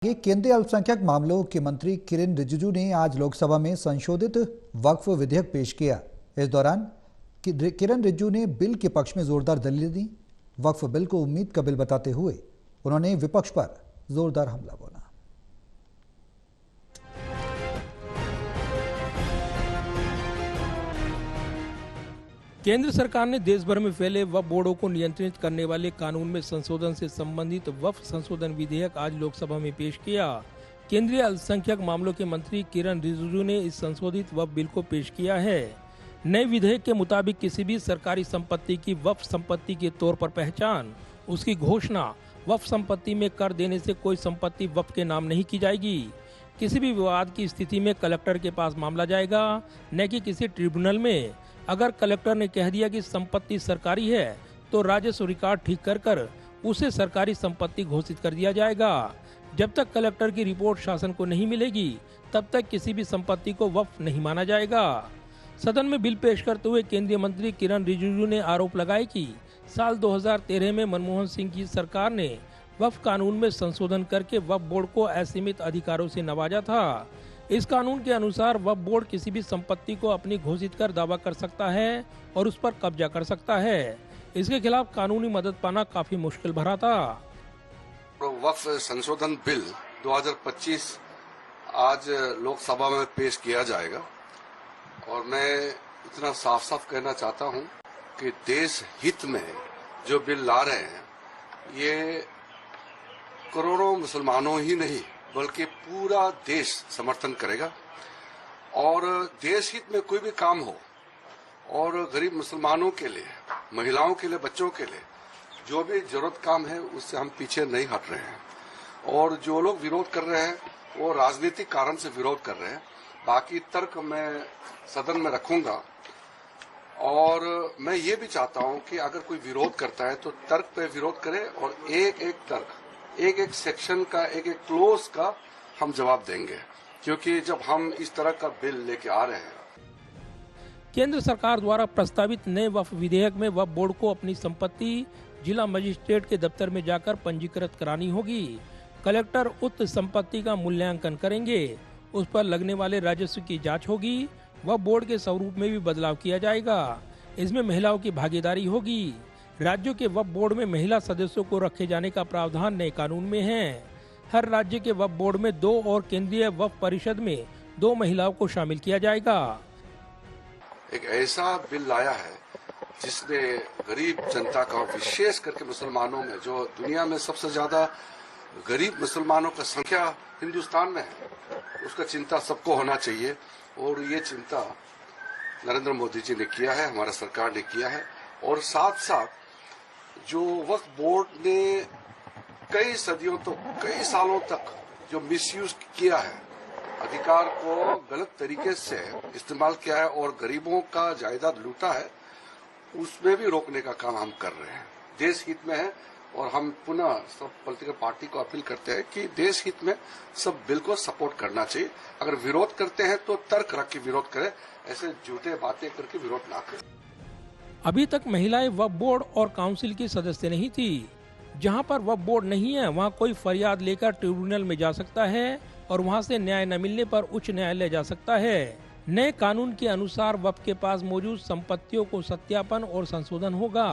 ये केंद्रीय अल्पसंख्यक मामलों के मंत्री किरेन रिजिजू ने आज लोकसभा में संशोधित वक्फ विधेयक पेश किया। इस दौरान किरेन रिजिजू ने बिल के पक्ष में जोरदार दलीलें दी। वक्फ बिल को उम्मीद का बिल बताते हुए उन्होंने विपक्ष पर जोरदार हमला बोला। केंद्र सरकार ने देश भर में फैले वक्फ बोर्डों को नियंत्रित करने वाले कानून में संशोधन से संबंधित वक्फ संशोधन विधेयक आज लोकसभा में पेश किया। केंद्रीय अल्पसंख्यक मामलों के मंत्री किरेन रिजिजू ने इस संशोधित वक्फ बिल को पेश किया है। नए विधेयक के मुताबिक किसी भी सरकारी संपत्ति की वक्फ संपत्ति के तौर पर पहचान, उसकी घोषणा, वक्फ संपत्ति में कर देने से कोई संपत्ति वक्फ के नाम नहीं की जाएगी। किसी भी विवाद की स्थिति में कलेक्टर के पास मामला जाएगा, न कि किसी ट्रिब्यूनल में। अगर कलेक्टर ने कह दिया कि संपत्ति सरकारी है तो राजस्व रिकॉर्ड ठीक कर उसे सरकारी संपत्ति घोषित कर दिया जाएगा। जब तक कलेक्टर की रिपोर्ट शासन को नहीं मिलेगी तब तक किसी भी संपत्ति को वक्फ नहीं माना जाएगा। सदन में बिल पेश करते हुए केंद्रीय मंत्री किरेन रिजिजू ने आरोप लगाया कि साल 2013 में मनमोहन सिंह की सरकार ने वक्फ कानून में संशोधन करके वक्फ बोर्ड को असीमित अधिकारों से नवाजा था। इस कानून के अनुसार वक्फ बोर्ड किसी भी संपत्ति को अपनी घोषित कर दावा कर सकता है और उस पर कब्जा कर सकता है। इसके खिलाफ कानूनी मदद पाना काफी मुश्किल भरा था। वक्फ संशोधन बिल 2025 आज लोकसभा में पेश किया जाएगा और मैं इतना साफ साफ कहना चाहता हूं कि देश हित में जो बिल ला रहे हैं ये करोड़ों मुसलमानों ही नहीं बल्कि पूरा देश समर्थन करेगा। और देश हित में कोई भी काम हो और गरीब मुसलमानों के लिए, महिलाओं के लिए, बच्चों के लिए जो भी जरूरत काम है उससे हम पीछे नहीं हट रहे हैं। और जो लोग विरोध कर रहे हैं वो राजनीतिक कारण से विरोध कर रहे हैं। बाकी तर्क मैं सदन में रखूंगा और मैं ये भी चाहता हूं कि अगर कोई विरोध करता है तो तर्क पे विरोध करे और एक एक तर्क, एक एक सेक्शन का, एक एक क्लोज का हम जवाब देंगे, क्योंकि जब हम इस तरह का बिल लेके आ रहे हैं। केंद्र सरकार द्वारा प्रस्तावित नए वक्फ विधेयक में वक्फ बोर्ड को अपनी संपत्ति जिला मजिस्ट्रेट के दफ्तर में जाकर पंजीकृत करानी होगी। कलेक्टर उक्त संपत्ति का मूल्यांकन करेंगे, उस पर लगने वाले राजस्व की जांच होगी। वक्फ बोर्ड के स्वरूप में भी बदलाव किया जाएगा। इसमें महिलाओं की भागीदारी होगी। राज्यों के वक्फ बोर्ड में महिला सदस्यों को रखे जाने का प्रावधान नए कानून में है। हर राज्य के वक्फ बोर्ड में 2 और केंद्रीय वक्फ परिषद में 2 महिलाओं को शामिल किया जाएगा। एक ऐसा बिल लाया है जिसने गरीब जनता का, विशेष करके मुसलमानों में, जो दुनिया में सबसे ज्यादा गरीब मुसलमानों का संख्या हिंदुस्तान में है, उसका चिंता सबको होना चाहिए। और ये चिंता नरेंद्र मोदी जी ने किया है, हमारा सरकार ने किया है। और साथ साथ जो वक्फ बोर्ड ने कई सदियों तो कई सालों तक जो मिसयूज किया है, अधिकार को गलत तरीके से इस्तेमाल किया है और गरीबों का जायदाद लूटा है, उसमें भी रोकने का काम हम कर रहे हैं। देश हित में है और हम पुनः सब पॉलिटिकल पार्टी को अपील करते हैं कि देश हित में सब बिल को सपोर्ट करना चाहिए। अगर विरोध करते हैं तो तर्क रख के विरोध करें, ऐसे झूठे बातें करके विरोध ना करें। अभी तक महिलाएं वक्फ बोर्ड और काउंसिल की सदस्य नहीं थी। जहां पर वक्फ बोर्ड नहीं है वहां कोई फरियाद लेकर ट्रिब्यूनल में जा सकता है और वहां से न्याय न मिलने पर उच्च न्यायालय जा सकता है। नए कानून के अनुसार वक्फ के पास मौजूद संपत्तियों को सत्यापन और संशोधन होगा।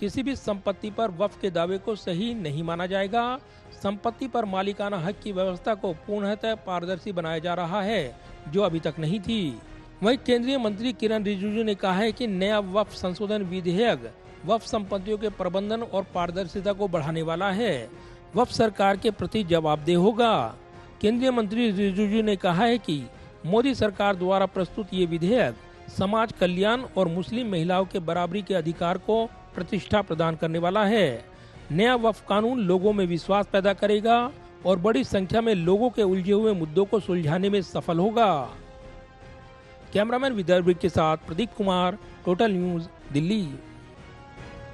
किसी भी संपत्ति पर वक्फ के दावे को सही नहीं माना जाएगा। संपत्ति पर मालिकाना हक की व्यवस्था को पूर्णतः पारदर्शी बनाया जा रहा है, जो अभी तक नहीं थी। वहीं केंद्रीय मंत्री किरेन रिजिजू ने कहा है कि नया वक्फ संशोधन विधेयक वक्फ संपत्तियों के प्रबंधन और पारदर्शिता को बढ़ाने वाला है। वक्फ सरकार के प्रति जवाबदेह होगा। केंद्रीय मंत्री रिजिजू ने कहा है कि मोदी सरकार द्वारा प्रस्तुत ये विधेयक समाज कल्याण और मुस्लिम महिलाओं के बराबरी के अधिकार को प्रतिष्ठा प्रदान करने वाला है। नया वक्फ कानून लोगों में विश्वास पैदा करेगा और बड़ी संख्या में लोगों के उलझे हुए मुद्दों को सुलझाने में सफल होगा। कैमरामैन विदर्भ के साथ प्रदीप कुमार, टोटल न्यूज, दिल्ली।